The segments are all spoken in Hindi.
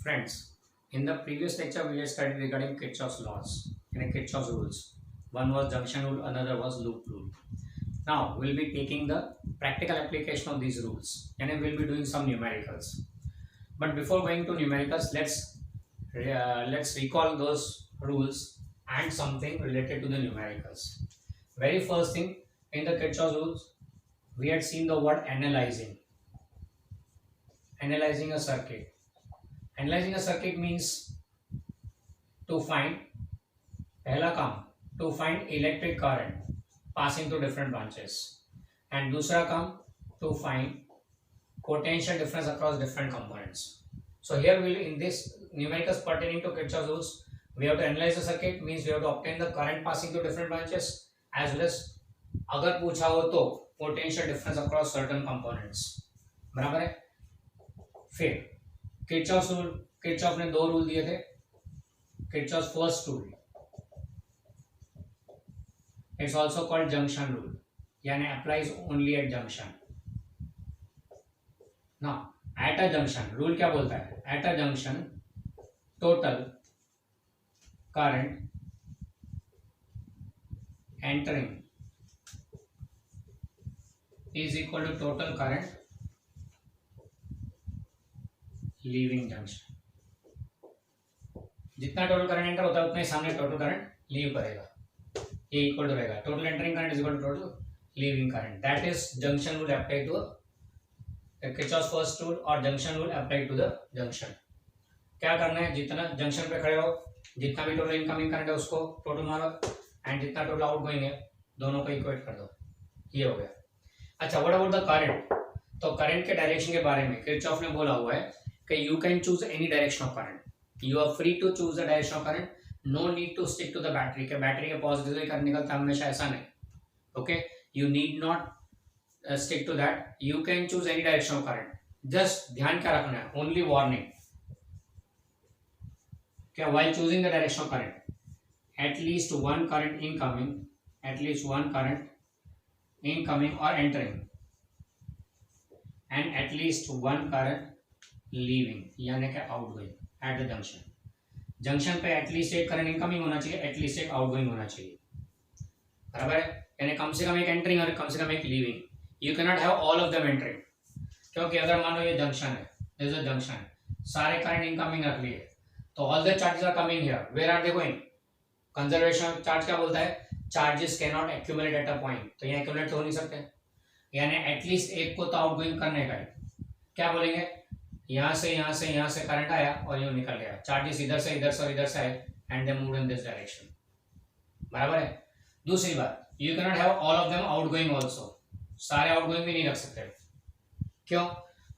Friends, in the previous lecture we had studied regarding Kirchhoff's laws and Kirchhoff's rules. One was junction rule, another was loop rule. Now we'll be taking the practical application of these rules and we'll be doing some numericals. But before going to numericals, let's recall those rules and something related to the numericals. Very first thing in the Kirchhoff's rules, we had seen the word analyzing a circuit. Analyzing a circuit means to find पहला काम to find electric current passing through different branches and दूसरा काम to find potential difference across different components. So here we'll in this numericals pertaining to Kirchhoff's rules, we have to analyze the circuit means we have to obtain the current passing through different branches as well as अगर पूछा हो तो potential difference across certain components. बराबर है. फिर किरचॉफ ने दो रूल दिए थे. Kirchhoff first rule, it's also called junction rule, यानी अप्लाइज ओनली एट जंक्शन. ना एट अ जंक्शन रूल क्या बोलता है? At a junction total current entering is equal to total current leaving junction. जितना टोटल करंट एंटर होता है उतना ही सामने टोटल करंट लीव करेगा. ये इक्वल टू रहेगा total entering current is equal to total leaving current. That is junction rule apply to Kirchhoff's first rule और junction rule apply to the junction. क्या करना है? जितना जंक्शन पे खड़े हो जितना भी टोटल इनकमिंग करंट है उसको टोटल मारो एंड जितना टोटल आउट गोइंग है दोनों को इक्वेट कर दो. ये हो गया. अच्छा, व्हाट अबाउट द करंट? तो करंट के डायरेक्शन के बारे में किरचॉफ ने बोला हुआ है कि you can choose any direction of current. You are free to choose the direction of current. No need to stick to the battery के बैटरी के पॉजिटिव से करंट निकलता है हमेशा, ऐसा नहीं. Okay, you need not stick to that. You can choose any direction of current. Just ध्यान क्या रखना है? ओनली वार्निंग क्या? While choosing the direction of current at least one current incoming, at least one current incoming और entering and at least one current leaving, यानी कि outgoing at the junction. Junction पे एटलीस्ट एक करंट इनकमिंग होना चाहिए, एटलीस्ट एक आउटगोइंग होना चाहिए. बराबर है? यानी कम से कम एक एंटरिंग और कम से कम एक leaving. You can not have all of them entering, क्योंकि अगर मान लो ये जंक्शन है, दिस इज जंक्शन, सारे करंट इनकमिंग रख लिए तो all the charges are coming here, where are they going? Conservation charge क्या बोलता है? Charges can not accumulate at a point. तो यहाँ एक्यूमुलेट तो हो नहीं सकते, यानी एटलीस्ट एक को तो आउटगोइंग करने का है. क्या बोलेंगे? यहाँ से करंट आया और यूं निकल गया. चार्जेस इधर से और इधर से आए and they move in this direction. बराबर है? दूसरी बात, you can not have all of them outgoing also. सारे आउटगोइंग भी नहीं रख सकते. क्यों?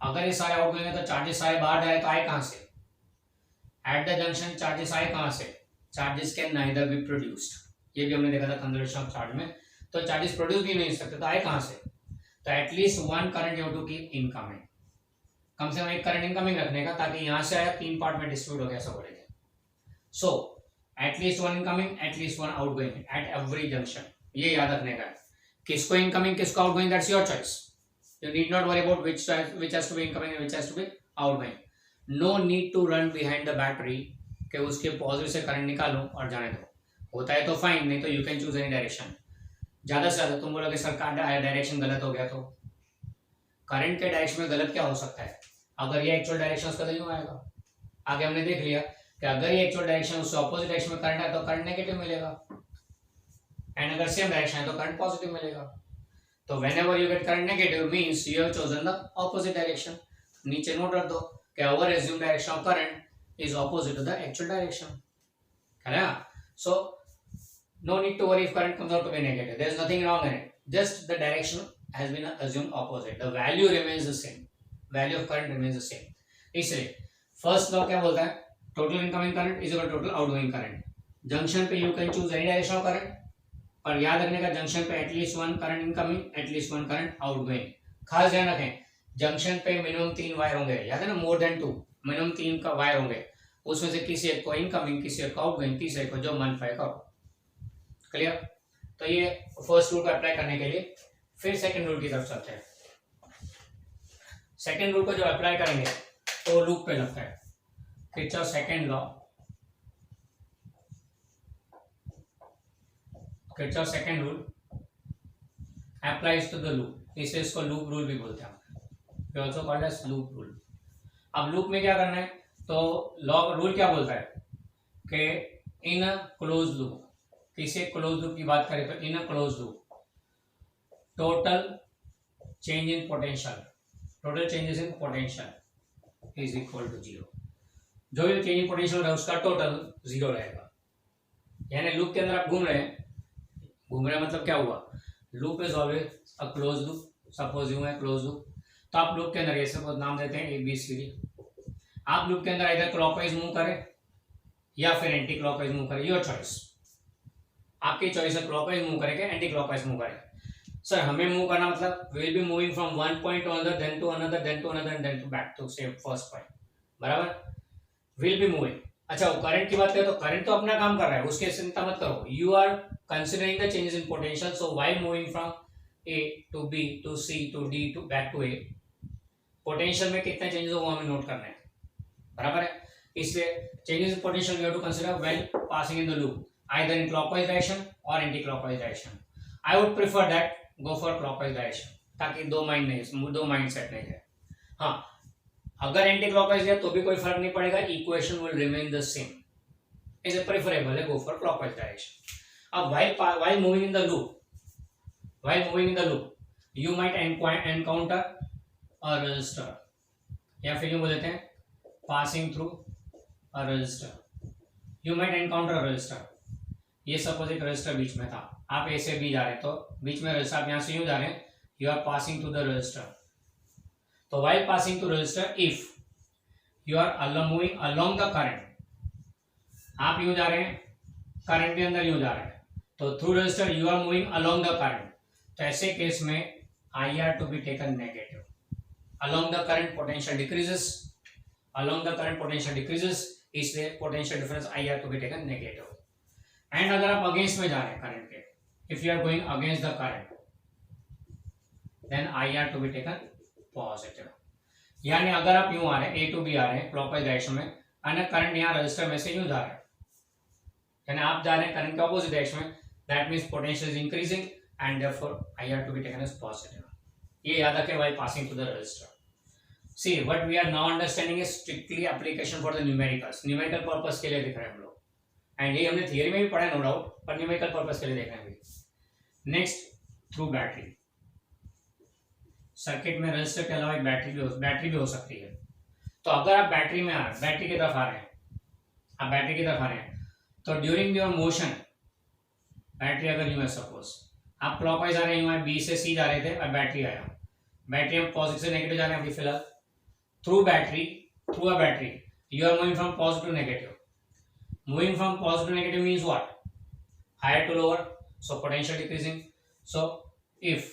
अगर ये सारे आउटगोइंग है तो चार्जेस सारे बाहर जाए तो आए कहां से? एट द जंक्शन चार्जेस आए कहां से? Charges can neither be produced. ये भी हमने देखा था कंजर्वेशन ऑफ चार्ज में. तो चार्जेस प्रोड्यूस भी नहीं हो सकते तो आए कहां से? तो at least one current you have to keep incoming. कम से कम एक करंट इनकमिंग रखने का, ताकि यहां से आया तीन पार्ट में डिस्ट्रीब्यूट हो गया, ऐसा बोलेंगे. So at least one incoming, at least one outgoing at every junction. ये याद रखने का है. किसको इनकमिंग किसको outgoing, that's your choice. You need not worry about which has to be incoming and which has to be outgoing. No need to run behind the battery कि उसके पॉजिटिव से करंट निकालो और जाने दो. होता है तो फाइन, नहीं तो you can choose any direction. ज्यादा से ज्यादा तुम बोलोगे सर डायरेक्शन गलत हो गया, तो करंट के डायरेक्शन में गलत क्या हो सकता है? अगर ये एक्चुअल डायरेक्शन उसका तो यूं आएगा. आगे हमने देख लिया कि अगर ये एक्चुअल डायरेक्शन उससे ऑपोजिट डायरेक्शन में करंट है तो करंट नेगेटिव मिलेगा एंड अगर सेम डायरेक्शन है तो करंट पॉजिटिव मिलेगा. तो whenever you get current negative means you have chosen the opposite direction. नीचे नोट रख दो कि our assume direction of current is opposite to the actual direction. है ना? So no need to worry if current comes out to be negative. There is nothing wrong in it. Just the direction has been assumed opposite. The value remains the same. Value of current remains the same. इसलिए फर्स्ट लॉ क्या बोलता है? Total incoming current is equal to total outgoing current. Junction पे you can choose any direction of current, पर याद रखने का जंक्शन पे at least one current incoming, at least one current outgoing. खास ध्यान रखें, जंक्शन पे मिनिमम 3 वायर होंगे. याद है ना? मोर देन 2, मिनिमम 3 का वायर होंगे. उसमें से किसी एक को इनकमिंग, किसी एक को आउटगोइंग, तीसरे को जो मन पाए करो. क्लियर? तो ये फर्स्ट रूल को अप्लाई करने के लिए फिर सेकंड रूल की तरफ चलते हैं. सेकंड रूल को जब अप्लाई करेंगे तो लूप पे लगता है. Kirchhoff's second law, Kirchhoff's second rule applies to the loop. इसे इसको लूप रूल भी बोलते हैं, we also called as loop rule. अब लूप में क्या करना है, तो लॉ रूल क्या बोलता है कि इन अ क्लोज लूप, किसी क्लोज लूप की बात करें तो in a close loop total change in potential, total changes in potential is equal to zero. जो भी चेंज इन पोटेंशियल है उसका टोटल जीरो रहेगा. यानी लूप के अंदर आप घूम रहे हैं, घूम रहे मतलब क्या हुआ, loop is always a close loop. Suppose यूं है क्लोज लूप, तो आप लूप के अंदर ये सब नाम देते हैं ABCD. आप लूप के अंदर इधर क्लॉकवाइज मूव करें या फिर एंटी क्लॉकवाइज मूव करें, योर चॉइस, आपकी चॉइस है. क्लॉकवाइज मूव करें एंटी क्लॉकवाइज मूव करें. सर हमें मूव करना मतलब will be moving from one point to another, then to another, then to another and then to back to same first point. बराबर, विल बी मूविंग. अच्छा, वो करंट की बात करें तो करंट तो अपना काम कर रहा है, उसके चिंता मत करो. You are considering the changes in potential. So while moving from A to B to C to D to back to A, potential में कितने चेंजेस हो वो हमें नोट करना है. बराबर है, इसलिए changes in potential we have to consider when passing in the loop either in clockwise direction और anti clockwise direction. I would prefer that go for clockwise direction, ताकि दो माइंड सेट नहीं है. हाँ, अगर एंटी क्लॉकवाइज है तो भी कोई फर्क नहीं पड़ेगा, equation will remain the same. Is preferable है गो फॉर क्लॉकवाइज डायरेक्शन. अब while moving in the loop, while moving in the loop you might encounter a resistor, या फिर यूं बोल देते हैं passing through a resistor. you might encounter a resistor. ये सपोज एक रेजिस्टर बीच में था, आप ए से बी जा रहे हैं तो बीच में रेजिस्टर, आप यहां से यूं जा रहे हैं, you are passing through the resistor. तो while passing through resistor if you are moving along the current, आप यूं जा रहे हैं, करंट के अंदर यूं जा रहे हैं, तो through resistor you are moving along the current. तो ऐसे केस में IR to be taken negative. Along the current potential decreases, along the current potential decreases, इसलिए potential difference IR to be taken negative. And अगर आप अगेंस्ट में जा रहे हैं करंट के, if you are going against the current, then IR to be taken positive. यानी अगर आप यूं आ रहे हैं, A टू B आ रहे हैं क्लॉकवाइज डायरेक्शन में, और करंट यहाँ रजिस्टर में से यूं जा रहे हैं, यानी आप जा रहे हैं करंट के ऑपोजिट डायरेक्शन में, that means potential is increasing and therefore IR to be taken as positive. ये याद रखें while passing through the resistor. See, what we are now understanding is strictly application for the numericals. Numerical purpose के लिए दिख रहे हैं हम लोग, and ये हमने theory में भी पढ़ा है no doubt, पर numerical purpose के लिए देख रहे हैं. Next, through battery. सर्किट में रेजिस्टर के अलावा एक बैटरी भी हो सकती है. तो अगर आप बैटरी में बैटरी की तरफ आ रहे हैं, आप बैटरी की तरफ आ रहे हैं, तो ड्यूरिंग योर मोशन बैटरी अगर यूं है, सपोज आप क्लॉकवाइज आ रहे हैं, बी से सी जा रहे थे और बैटरी आया, बैटरी हम पॉजिटिव से नेगेटिव जा रहे हैं अभी फिलहाल. Through a battery you are moving from positive to negative. Moving from positive to negative means what, higher to lower, so potential decreasing. So if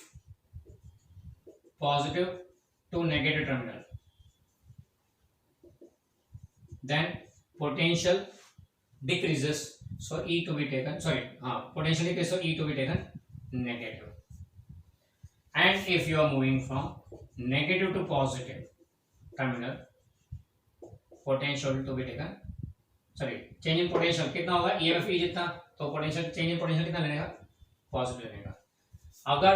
positive to negative terminal, then potential decreases, so E to be taken, potential decreases, so E to be taken negative. And if you are moving from negative to positive terminal, potential to be taken, change in potential कितना होगा, EMF E जितना, तो potential change in potential कितना लेने का, पॉजिटिव लेने का. अगर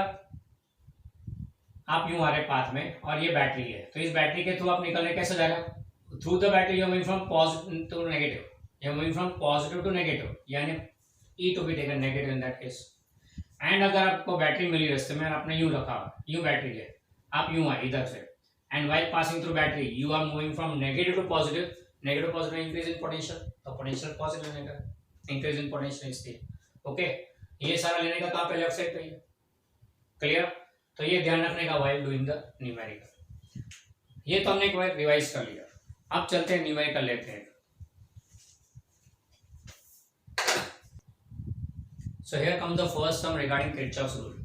आप यूं आ रहे पाथ में और ये बैटरी है, तो इस बैटरी के थ्रू आप निकल रहे, कैसे जाएगा, through the battery you are moving from positive to negative, you are moving from positive to negative, यानी E to be taken negative in that case. And अगर आपको बैटरी मिली रास्ते में, आपने यूं रखा, यूं बैटरी है, आप यूं आए इधर से, and while passing through battery you are moving from negative to positive, negative positive increase in potential, तो पोटेंशियल पॉजिटिव लेने का, इंक्रीज इन पोटेंशियल इसलिए. ओके, ये सारा लेने का कहाँ पे, लेफ्ट साइड पे. क्लियर. तो ये ध्यान रखने का व्हाइल डूइंग द न्यूमेरिकल. ये तो हमने एक बार रिवाइज कर लिया. अब चलते हैं न्यूमेरिकल लेते हैं. So here comes the first sum regarding Kirchhoff's rule.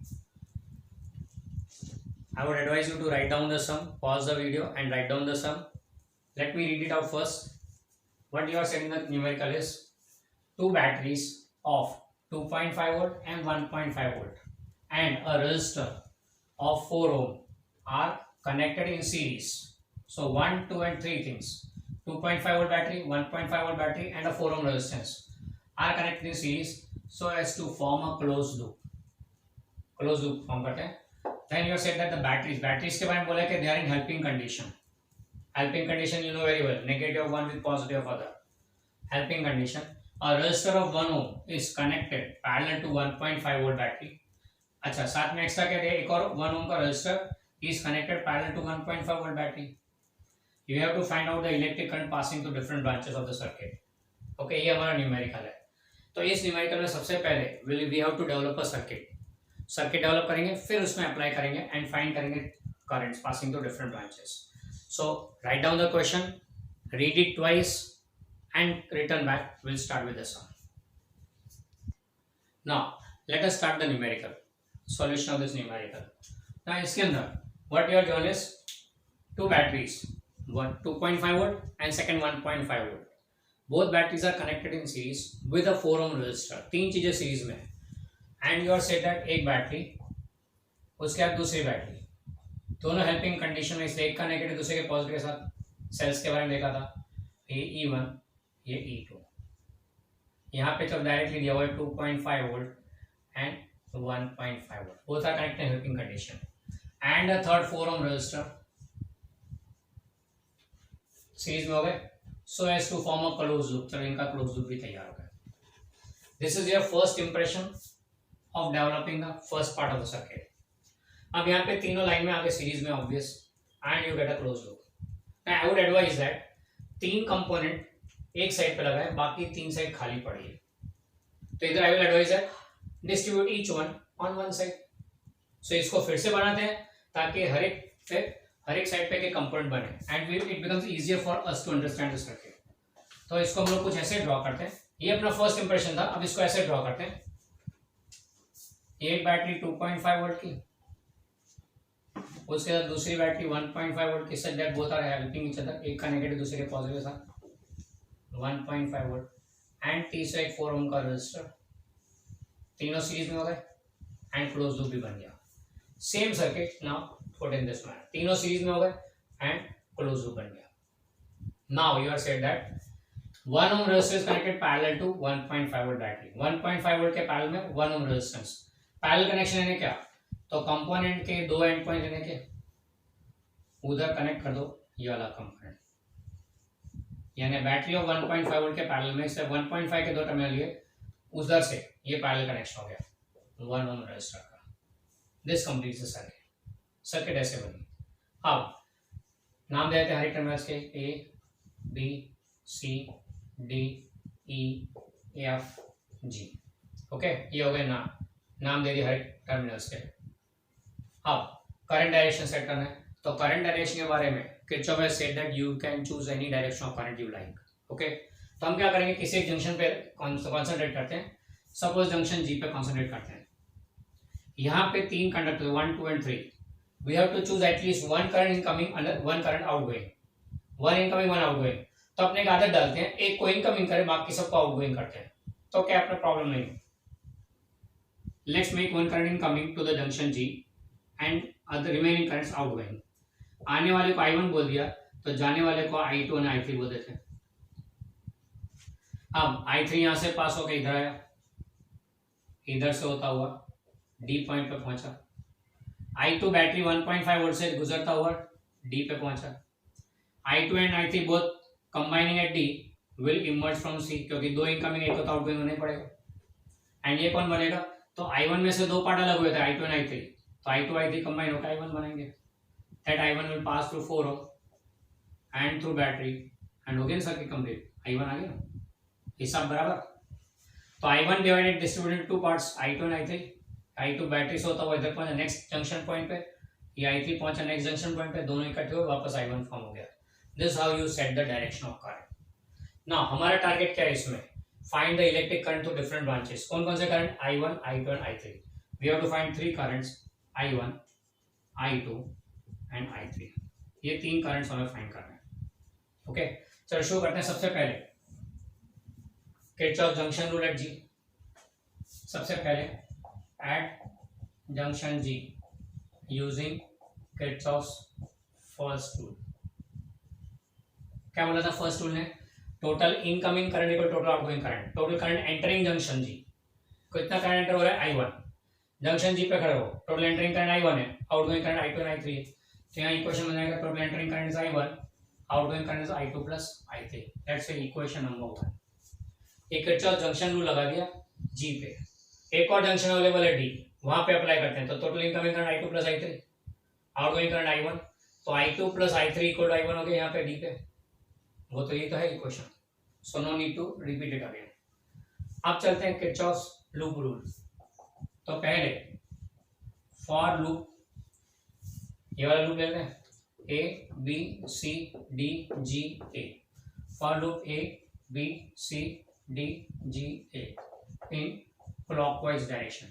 I would advise you to write down the sum, pause the video and write down the sum. Let me read it out first. What you are saying in the numerical is two batteries of 2.5 volt and 1.5 volt and a resistor of 4 ohm are connected in series. So 1, 2 and 3 things. 2.5 volt battery, 1.5 volt battery and a 4 ohm resistance are connected in series so as to form a closed loop. Closed loop form करते हैं. Then you have said that the batteries के बारे में बोला कि they are in helping condition. Helping condition you know very well. Negative one with positive other. Helping condition. A resistor of 1 ohm is connected parallel to 1.5 volt battery. अच्छा साथ में एक्स्ट्रा क्या दिया, एक और 1 ohm का resistor is connected parallel to 1.5 volt battery. You have to find out the electric current passing through different branches of the circuit. Okay, ये हमारा न्यूमेरिकल है. तो इस न्यूमेरिकल में सबसे पहले we have to develop a circuit develop करेंगे, फिर उसमें अप्लाई करेंगे एंड फाइंड करेंगे currents passing through different branches. So write down the question, read it twice and return back. We'll start with the sum. Now let us start the numerical solution of this numerical. Now इसके अंदर what you are given is two batteries, one 2.5 volt and second 1.5 volt. Both batteries are connected in series with a 4 ohm resistor. तीन चीजें सीरीज में and you are said that एक बैटरी उसके बाद दूसरी बैटरी, दोनों हेल्पिंग कंडीशन में, इसलिए एक का नेगेटिव दूसरे के पॉजिटिव के साथ. सेल्स के बारे में देखा था, ये E1 ये E2. यहाँ पे तो डायरेक्टली दिया हुआ है 2.5 volt and 1.5 volt, both are connected in helping condition and a third 4 ohm resistor series में हो गए so as to form a close loop. चलो इनका क्लोज लूप भी तैयार हो गया. This is your first impression of developing the first part of the circuit. अब यहाँ पे तीनों लाइन में आगे सीरीज में obvious and you get a close loop. I would advise that तीन कंपोनेंट एक साइड पे लगाए, बाकी तीन साइड खाली पड़ी है. तो इधर I will advise that distribute each one on one side. So इसको फिर से बनाते हैं ताकि हर एक साइड पे के कंपोनेंट बने and it becomes easier for us to understand the circuit. तो इसको हम लोग कुछ ऐसे ड्रॉ करते हैं. ये अपना फर्स्ट इंप्रेशन था. अब इसको ऐसे ड्रॉ करते हैं. एक बैटरी 2.5 वोल्ट की, उसके साथ दूसरी बैटरी 1.5 वोल्ट की, such that both are helping each other. एक का नेगेटिव दूसरे के पॉजिटिव के साथ 1.5 वोल्ट एंड तीसरा एक 4 ओम का रेजिस्टर. तीनों सीरीज में हो गए एंड क्लोज लूप भी बन गया. Same circuit now put in this manner. तीनों सीरीज में हो गए एंड क्लोज लूप बन गया. Now you are said that 1 ohm resistance connected parallel to 1.5 volt battery. 1.5 volt के पैरेलल में 1 ohm resistance. पैरेलल कनेक्शन है क्या, तो कंपोनेंट के दो एंड पॉइंट लेने के उधर कनेक्ट कर दो ये वाला कंपोनेंट, यानी बैटरी ऑफ 1.5 वोल्ट के पैरेलल में से 1.5 के दो टर्मिनल लिए उधर से ये पैरेलल कनेक्शन हो गया 1 ohm रेजिस्टर का. This completes the circuit. Circuit ऐसे बनी. अब नाम देते हैं हर एक टर्मिनल्स के A B C D E F G. Okay, ये हो गए नाम दे दिए हर एक टर्मिनल्स के. अब करंट डायरेक्शन सेट करना है. तो करंट डायरेक्शन के बारे में Kirchhoff has said that you can choose any direction of current you like. Okay, तो हम क्या करेंगे, किसी एक जंक्शन पे कॉन्सेंट्रेट करते हैं. सपोज जंक्शन जी पे कॉन्सेंट्रेट करते हैं. यहाँ पे तीन conductor 1 2 and 3. We have to choose at least one current incoming and one current outgoing. One incoming one outgoing. तो अपने एक आदत डालते हैं, एक को इनकमिंग करें बाकी सबको आउटगोइंग करते हैं. तो क्या अपना प्रॉब्लम नहीं. Let's make one current incoming to the junction G and other remaining currents outgoing. आने वाले को I1 बोल दिया तो जाने वाले को I2 और I3 बोल देते हैं. अब I3 यहां से पास होकर इधर आया, इधर से होता हुआ D पॉइंट पे पहुंचा. I2 बैटरी 1.5 वोल्ट से गुजरता हुआ D पे पहुंचा. I2 and I3 both combining at D will emerge from C, क्योंकि दो इनकमिंग एक तो आउटगोइंग होना ही पड़ेगा. एंड ये कौन बनेगा, तो I1 में से दो पार्ट अलग हुए थे I2 एंड I3, तो I2 I3 कंबाइन होकर I1 बनाएंगे. That I1 will pass through 4 ohm and through battery and again circuit complete. I1 आ गया ना, हिसाब बराबर. तो I1 divided distributed into two parts I2 and I3. I2 battery से होता हुआ इधर पहुंचा नेक्स्ट जंक्शन पॉइंट पे, ये I3 पहुंचा नेक्स्ट जंक्शन पॉइंट पे, दोनों इकट्ठे हुए वापस I1 फॉर्म हो गया. This how you set the direction of current. Now हमारा टारगेट क्या है इसमें, find the electric current to different branches. कौन कौन से करंट, I1 I2 and I3. We have to find three currents I1 I2 and I3. ये तीन करंट्स हमें फाइंड करना है. ओके, चलो शुरू करते हैं. सबसे पहले Kirchhoff junction rule at G. सबसे पहले at junction G using Kirchhoff's first rule. क्या बोला था फर्स्ट रूल ने, total incoming current equal total outgoing current, total current entering junction G, कितना करंट एंटर हो रहा है I1, जंक्शन जी पे खड़े हो, टोटल एंटरिंग करंट I1 है, आउटगोइंग करंट I2 और I3 है, तो यहाँ इक्वेशन बन जाएगा total entering current is I1, outgoing current is I2 plus I3, that's equation number 1। एक किरचॉफ जंक्शन रूल लगा दिया जी पे, एक और जंक्शन अवेलेबल है डी, वहां पे अप्लाई करते हैं, तो total incoming current I2 plus I3, outgoing current I1, तो I2 plus I3 equal to I1 हो गया यहाँ पे डी पे, वो तो ये तो है equation, so no need to repeat it again. अब चलते हैं किरचॉफ लूप रूल। तो पहले फॉर लूप, ये वाला लूप लेते हैं, A B C D G A, for loop A B C D G A in clockwise direction,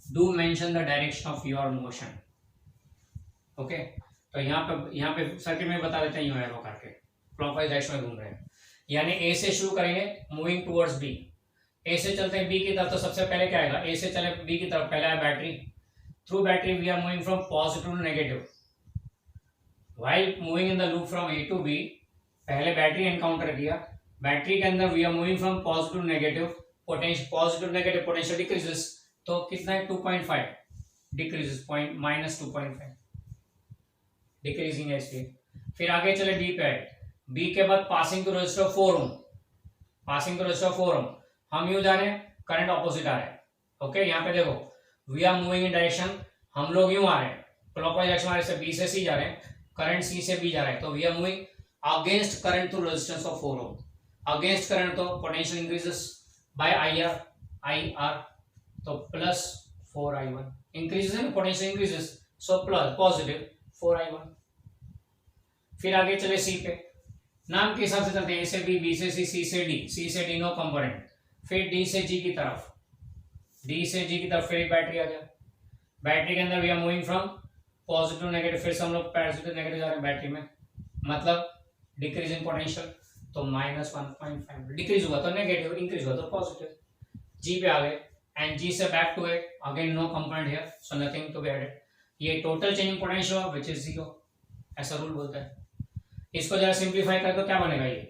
do mention the direction of your motion, okay. तो यहाँ पे सर्किट में बता देते हैं यूं एरो करके, क्लॉकवाइज डायरेक्शन में घूम रहे हैं, यानी ए से शुरू करेंगे मूविंग टुवर्ड्स बी, ए से चलते हैं बी की तरफ, तो सबसे पहले क्या आएगा, ए से चले बी की तरफ, पहला है battery, through battery we are moving from positive to negative, while moving in the loop from A to B, पहले बैटरी एनकाउंटर किया, बैटरी के अंदर we are moving from positive to negative, potential positive negative potential decreases, तो कितना है 2.5 डिक्रीजेस पॉइंट -2.5 डिक्रीजिंग है इसलिए। फिर आगे चले बी पे, बी के बाद passing to resistor 4 ohm, passing to resistor 4 ohm, हम यूं जा रहे हैं, करंट ऑपोजिट आ रहा है, ओके। यहाँ पे देखो we are moving in direction, हम लोग यूं आ रहे हैं, क्लॉकवाइज डायरेक्शन हमारे से बी से सी जा रहे हैं, करंट सी से बी जा रहा है, तो we are moving against current through resistance of 4 ohm, against current तो potential increases by I R, तो प्लस 4I1 इंक्रीजेस है, potential increases, so plus positive 4I1। फिर आगे चले सी पे, नाम के हिसाब से चलते हैं, ए से बी, बी से सी, सी से डी, सी से डी नो कंपोनेंट, फिर डी से जी की तरफ, डी से जी की तरफ फिर एक बैटरी आ गया, बैटरी के अंदर we are moving from positive negative, फिर से हम लोग पॉजिटिव नेगेटिव जा रहे हैं बैटरी में, मतलब डिक्रीज इन पोटेंशियल, तो -1.5 डिक्रीज हुआ तो नेगेटिव, इंक्रीज हुआ तो पॉजिटिव, जी पे आ गए, एंड जी से back to A, again no component here, so nothing to be added, ये total changing potential which is 0, ऐसा रूल बोलता है। इसको जरा सिंप्लीफाई कर तो क्या बनेगा ये,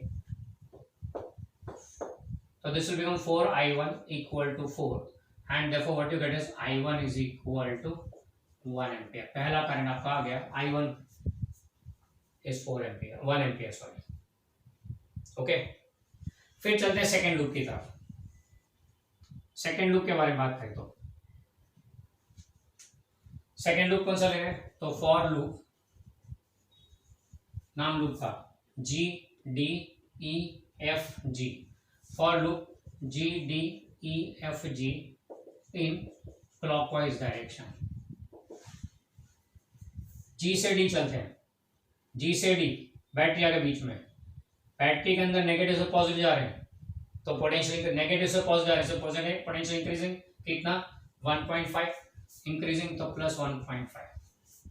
तो this will become 4I1 equal to 4, and therefore what you get is I1 is equal to 1 ampere, पहला करंट आपका आ गया, I1 is 4 ampere, 1 ampere sorry, okay. फिर चलते हैं सेकेंड लूप की तरफ, सेकेंड लूप के बारे में बात करें तो सेकेंड लूप कौन सा लेंगे, तो फॉर लूप, नाम लूप का G D E F G, for loop G D E F G in clockwise direction, G से D चलते हैं, G से D बैटरी आगे बीच में, बैटरी के अंदर नेगेटिव से पॉजिटिव जा रहे हैं, तो पोटेंशियल नेगेटिव से पॉजिटिव जा रहे हैं, पॉजिटिव पोटेंशियल इंक्रीजिंग कितना 1.5 इंक्रीजिंग, तो प्लस 1.5,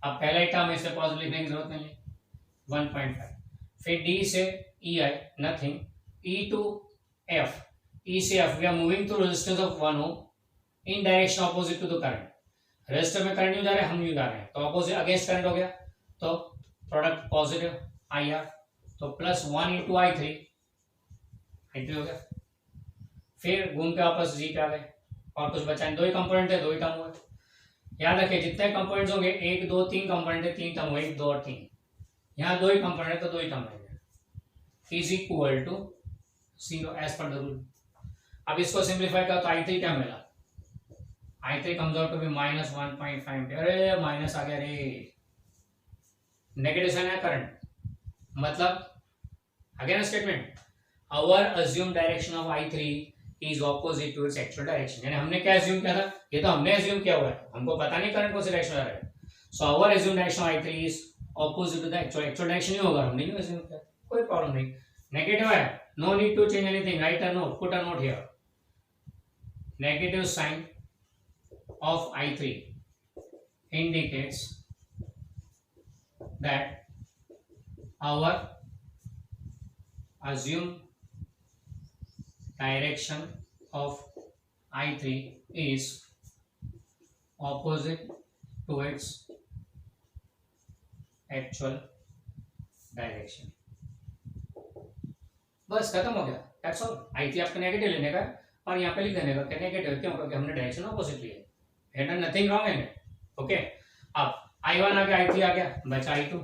अब पहला ही टर्म इससे पॉजिटिव लिखने की जरूरत नहीं है, 1.5, फिर D से E I nothing, E to F, E से F we are moving through resistance of 1 ohm in direction opposite to the current, resistor में करंट यूं जा रहे हैं, हम यूं जा रहे हैं, तो ऑपोजिट अगेंस्ट करंट हो गया, तो प्रोडक्ट पॉजिटिव IR, तो प्लस 1 इंटू I3 हो गया, फिर घूम के वापस G पे आ गए, और कुछ बचा नहीं, 2 ही कंपोनेंट है, 2 ही टर्म हुए, याद रखिए जितने कंपोनेंट्स होंगे 1 2 3 कंपोनेंट है, 3 टर्म हुए, 1 2 और 3, यहाँ 2 ही कंपोनेंट है तो 2 ही टर्म रहेंगे, इज इक्वल टू 0 एज पर द रूल। अब इसको सिंप्लीफाई करो तो I3 क्या मिला, I3 comes out to be -1.5, अरे माइनस आ गया रे, नेगेटिव साइन है करंट, मतलब again statement, our assume direction of I3 is opposite to its actual direction, यानी हमने क्या अज्यूम किया था, ये तो हमने अज्यूम किया हुआ है, हमको पता नहीं करंट कौन सी डायरेक्शन में आ रहा है, so our assume direction of I3 is opposite to the actual direction ही होगा, हमने क्यों अज्यूम किया, कोई प्रॉब्लम नहीं, नेगेटिव है, no need to change anything, right a note, put a note here, negative sign of I3 indicates that our assumed direction of I3 is opposite to its actual direction, बस खत्म हो गया, दैट्स ऑल। आई थी आपका नेगेटिव लेने का और यहाँ पे लिख देने का नेगेटिव, क्यों? क्योंकि हमने डायरेक्शन ऑपोजिट ली है, and nothing wrong in it. Okay, अब I1 आ गया, I3 आ गया, बचा I2,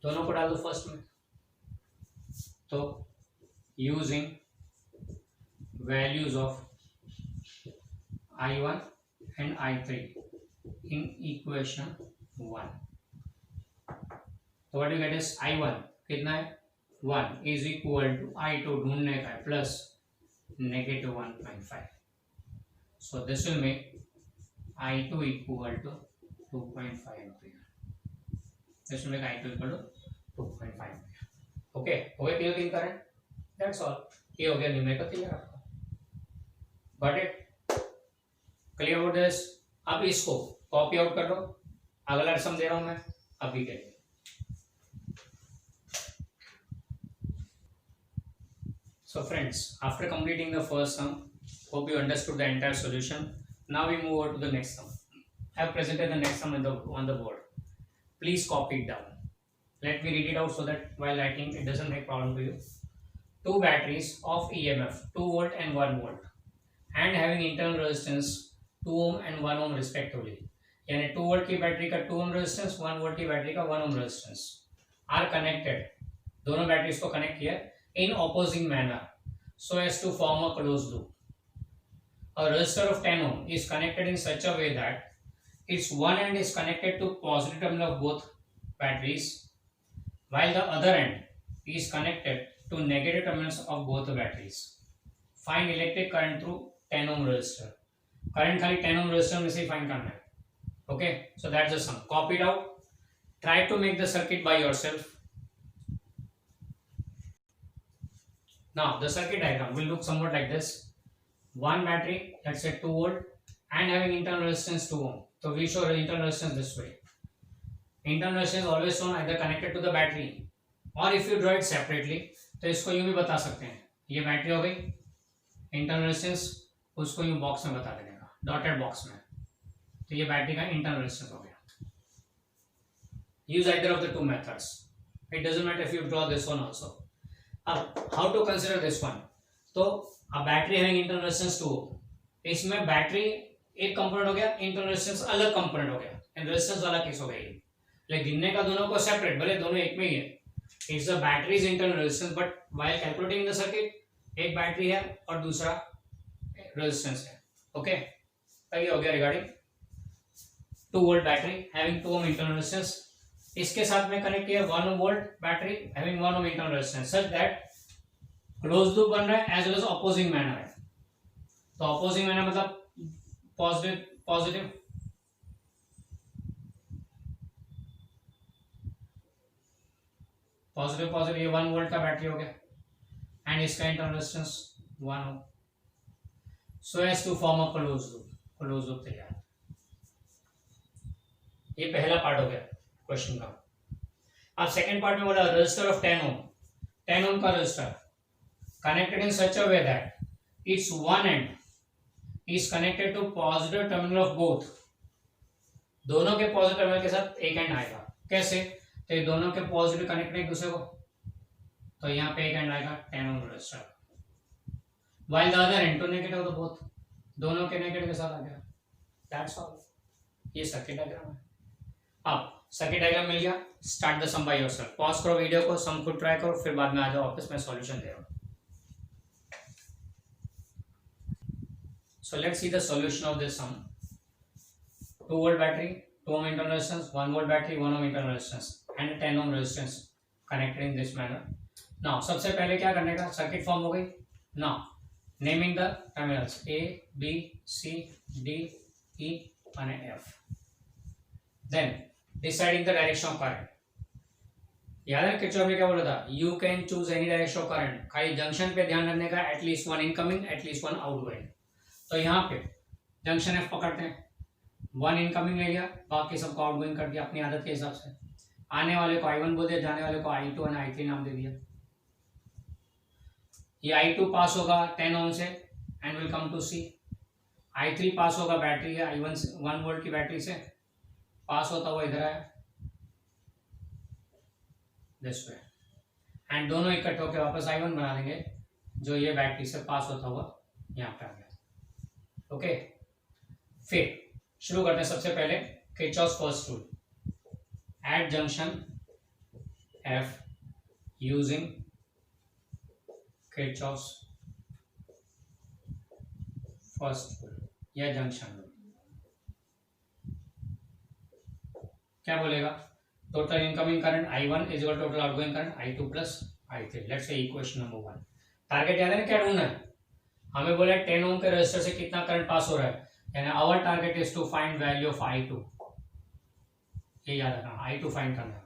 दोनों को डाल दो फर्स्ट में। तो using values of I1 and I3 in equation 1, तो what you get is I1 कितना है 1 इज इक्वल टू I2 ढूंढने का है plus negative 1.5, so this will make I2 equal to 2.5 ampere, this will make I2 equal to 2.5 ampere. Okay, हो गया क्लियर करंट, दैट्स ऑल। ये हो गया न्यूमेरिकल क्लियर आपका, गॉट इट, क्लियर हो दिस। अब इसको कॉपी आउट कर लो, अगला सम दे रहा हूं मैं अभी के लिए। So friends, after completing the first sum, hope you understood the entire solution. Now we move on to the next sum. I have presented the next sum on the board. Please copy it down. Let me read it out so that while writing it doesn't make problem to you. Two batteries of EMF 2 volt and 1 volt and having internal resistance 2 ohm and 1 ohm respectively. यानी 2 volt की बैटरी का 2 ohm resistance, 1 volt की बैटरी का 1 ohm resistance are connected. दोनों बैटरीज को कनेक्ट किया in opposing manner so as to form a closed loop. A resistor of 10 ohm is connected in such a way that its one end is connected to positive terminal of both batteries while the other end is connected to negative terminals of both the batteries. Find electric current through 10 ohm resistor. Current खाली 10 ohm resistor में से ही find करना है. Okay, so that's the sum. Copy it out. Try to make the circuit by yourself. Now the circuit diagram will look somewhat like this. One battery, let's say 2 volt and having internal resistance 2 ohm. So we show internal resistance this way. Internal resistance always shown either connected to the battery or if you draw it separately, तो इसको यूं भी बता सकते हैं, ये बैटरी हो गई, इंटरनल रेजिस्टेंस उसको यूं बॉक्स में बता देने का, डॉटेड बॉक्स में, तो ये बैटरी का इंटरनल रेजिस्टेंस हो गया। Use either of the two methods, it doesn't matter if you draw this one also. अब how to consider this one, तो अब battery having internal resistance 2 ohm, इसमें बैटरी एक कंपोनेंट हो गया, इंटरनल रेजिस्टेंस अलग कंपोनेंट हो गया, एंड रेजिस्टेंस वाला केस हो गया। लेकिन गिनने का दोनों को सेपरेट, भले दोनों एक में ही है, it's the battery's internal resistance, but while calculating in the circuit एक बैटरी है और दूसरा रेजिस्टेंस है। ओके, ये हो गया regarding 2 volt battery having 2 ohm internal resistance, इसके साथ में कनेक्ट किया 1 volt battery having 1 ohm internal resistance, such that close loop बन रहा है as well as opposing manner है। तो ऑपोजिंग मैनर मतलब पॉजिटिव पॉजिटिव, पॉजिटिव पॉजिटिव, ये 1 वोल्ट का बैटरी हो गया एंड इसका internal resistance 1 ohm, so as to form a close loop तैयार। ये पहला पार्ट हो गया क्वेश्चन का। अब सेकंड पार्ट में बोला रजिस्टर ऑफ 10 ओम, 10 ओम का register connected in such a way that its one end is connected to positive terminal of both, दोनों के पॉजिटिव टर्मिनल के साथ एक एंड आएगा, कैसे? तो ये दोनों के पॉजिटिव कनेक्ट एक दूसरे को, तो यहाँ पे एक एंड आएगा 10 ohm resistor, while the other end to negative तो बोथ, दोनों के नेगेटिव के साथ आ गया, दैट्स ऑल। ये सर्किट डायग्राम है। अब सर्किट डायग्राम मिल गया, start the sum by yourself, pause करो वीडियो को, सम खुद ट्राई करो, फिर बाद में आ जाओ ऑफिस में सॉल्यूशन दे रहा हूं। So let's see the solution of this sum. 2 volt battery, 2 ohm internal resistance, 1 volt battery, 1 ohm internal resistance and 10 ohm resistance connected in this manner. Now सबसे पहले क्या करने का, सर्किट फॉर्म हो गई। Now naming the terminals A, B, C, D, E and F. Then deciding the direction of current. याद है किरचॉफ ने क्या बोला था, you can choose any direction of current, खाली जंक्शन पे ध्यान रखने का, at least one incoming at least one outgoing. तो यहाँ पे जंक्शन एफ पकड़ते हैं, 1 इनकमिंग ले लिया, बाकी सबको आउटगोइंग कर दिया अपनी आदत के हिसाब से, आने वाले को I1 बोल दिया, जाने वाले को I2 और I3 नाम दे दिया। ये I2 पास होगा 10 ओम से and will come to C, I3 pass होगा बैटरी है I1 से, 1 वोल्ट की बैटरी से पास होता हुआ इधर आया दिस वे, एंड दोनों इकट्ठे होकर वापस I1 बना देंगे, जो ये बैटरी से पास होता हुआ यहाँ पे आ गया। ओके, फिर शुरू करते हैं। सबसे पहले Kirchhoff's first rule, at junction F using Kirchhoff's first rule या जंक्शन रूल। क्या बोलेगा? Total incoming current I1 is equal total outgoing current I2 plus I3। Let's say equation number 1। Target याद है ना क्या ढूंढना है? हमें बोला 10 ओम के रेजिस्टर से कितना करंट पास हो रहा है, यानी our target is to find value of I2। ये याद रखना, I2 फाइंड करना है।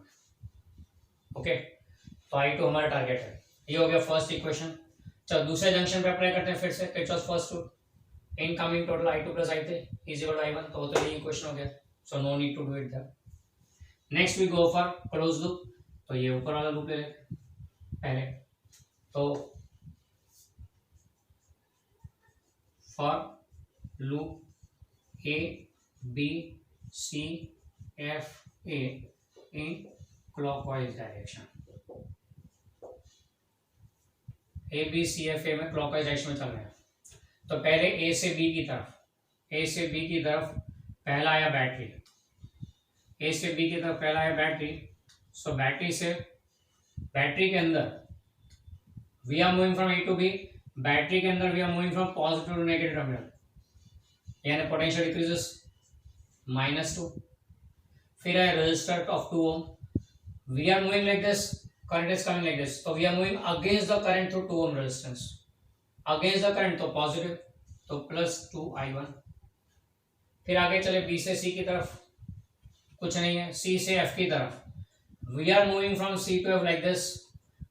ओके, तो I2 हमारा टारगेट है। ये हो गया फर्स्ट इक्वेशन। चलो दूसरे जंक्शन पे अप्लाई करते हैं फिर से Kirchhoff's first rule, incoming total I2 plus I3 is equal to I1। तो ये इक्वेशन हो गया, so no need to do it that. Next we go for close loop, तो ये ऊपर वाला लूप ले लेते पहले। तो for loop A B C F A in clockwise direction, A B C F A में क्लॉकवाइज डायरेक्शन में चल रहे हैं। तो पहले A से B की तरफ, A से B की तरफ पहला आया बैटरी, A से B की तरफ पहला आया बैटरी। सो बैटरी के अंदर we are moving from A to B, battery के अंदर we are moving from positive to negative terminal, यानी पोटेंशियल डिक्रीजेस -2। फिर है resistor of 2 ohm, we are moving like this, current is coming like this, तो we are moving against the current through 2 ohm resistance, against the current तो पॉजिटिव, तो +2I1। फिर आगे चले B से C की तरफ, कुछ नहीं है, C से F की तरफ, we are moving from C to F like this,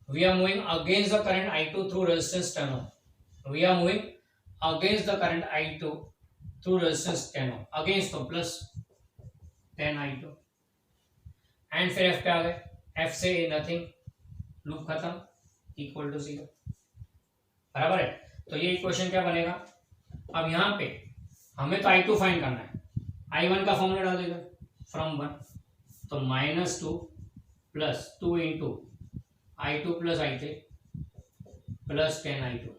we are moving against the current I2 through resistance 10 ohm, we are moving against the current I2 through resistance 10 ohm, against तो +10I2। एंड फिर F पे आ गए, F से नथिंग, लूप खत्म, इक्वल टू 0। बराबर है? तो ये इक्वेशन क्या बनेगा? अब यहाँ पे हमें तो I2 फाइंड करना है, I1 का फॉर्मूला डाल देगा फ्रॉम 1, तो -2 + 2 into I2 plus I3 plus 10I2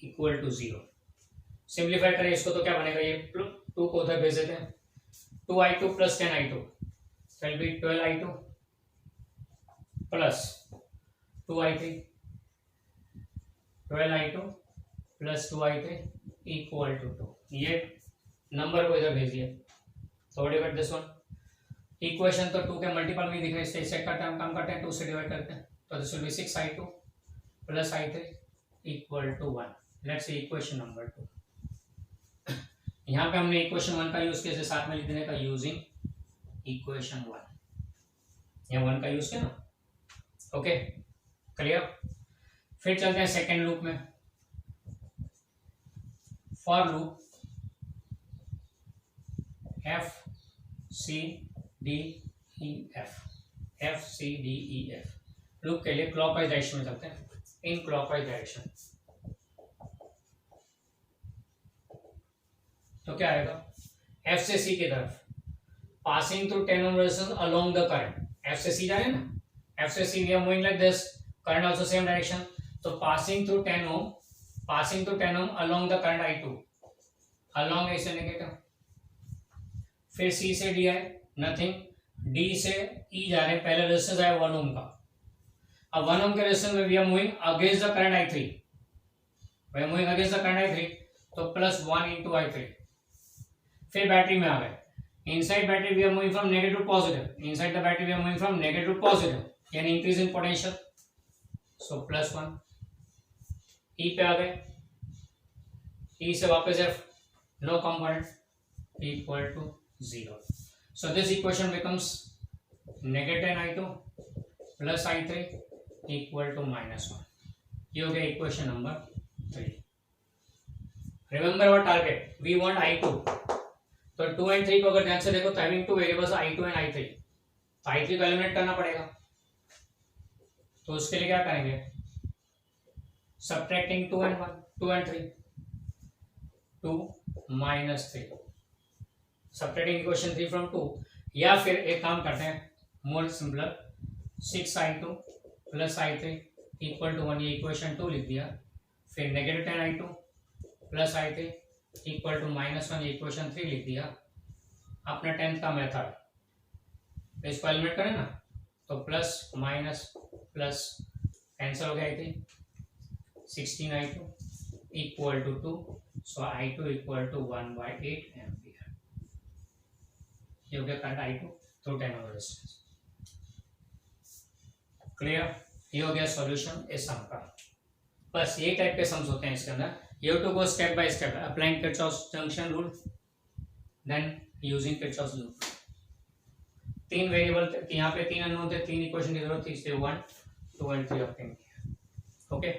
equal to 0। Simplify करें इसको तो क्या बनेगा? ये 2 को उधर भेज देते हैं, 2I2 plus 10I2 will be 12I2 plus 2I3, 12I2 plus 2I3 equal to 2। ये नंबर को इधर भेजिए, so divide this one. Equation तो 2 के मल्टीपल में दिख रहे हैं, इससे करते हैं, कम करते हैं, 2 से डिवाइड करते हैं, तो this will be 6I2 plus I3 equal to 1। Let's see equation number 2। यहाँ पे हमने इक्वेशन 1 का यूज किया, साथ में लिख देने का यूजिंग इक्वेशन 1, यहाँ 1 का यूज किया ना। Okay, clear? फिर चलते हैं सेकेंड लूप में। For loop F C D E F, F C D E F loop के लिए क्लॉकवाइज डायरेक्शन में चलते हैं, इन क्लॉकवाइज डायरेक्शन। तो क्या आएगा? F से C की तरफ passing through 10 ohm resistance along the current, F से C जा रहे हैं ना, F से C we are moving like this, current also same direction, तो passing through 10 ohm along the current I2, along ऐसे नेगेटिव। फिर C से D है नथिंग, D से E जा रहे हैं, पहले रेजिस्टेंस आया 1 ओम का, अब 1 ओम के रेजिस्टेंस में we are moving against the current I3, we are moving against the current I3, तो +1 इंटू I3। फिर बैटरी में आ गए, inside battery we are moving from negative to positive, inside the battery we are moving from negative to positive, यानी increase in potential, so +1। E पे आ गए, E से वापस F, no component equal to 0। So this equation becomes -10I2 plus I3 equal to -1। ये हो गया equation number 3। Remember our target, we want I2, तो 2 and 3 को अगर ध्यान से देखो तो having two variables I2 and I3, तो I3 को एलिमिनेट करना पड़ेगा, तो उसके लिए क्या करेंगे? Subtracting 2 and 1, 2 and 3, 2 - 3, subtracting equation 3 from 2, या फिर एक काम करते हैं more simpler, 6I2 plus I3 equal to 1, ये इक्वेशन 2 लिख दिया। फिर negative 10I2 plus I3 equal to -1, ये इक्वेशन 3 लिख दिया। अपना 10th का मेथड इसको एलिमिनेट करें ना, तो प्लस माइनस प्लस कैंसिल हो गया I3, 16I2 equal to 2, so I2 equal to 1/8 ampere. ये हो गया current I2 through 10 ohm resistance. Clear? ये हो गया सॉल्यूशन इस सम का। बस ये टाइप के सम्स होते हैं इसके अंदर। You have to go step by step, applying Kirchhoff's junction rule, then using Kirchhoff's loop. 3 variable यहाँ पे 3 अननोन थे, 3 इक्वेशन की जरूरत थी, इसलिए 1, 2 एंड 3 ऑप्टेन किया। ओके।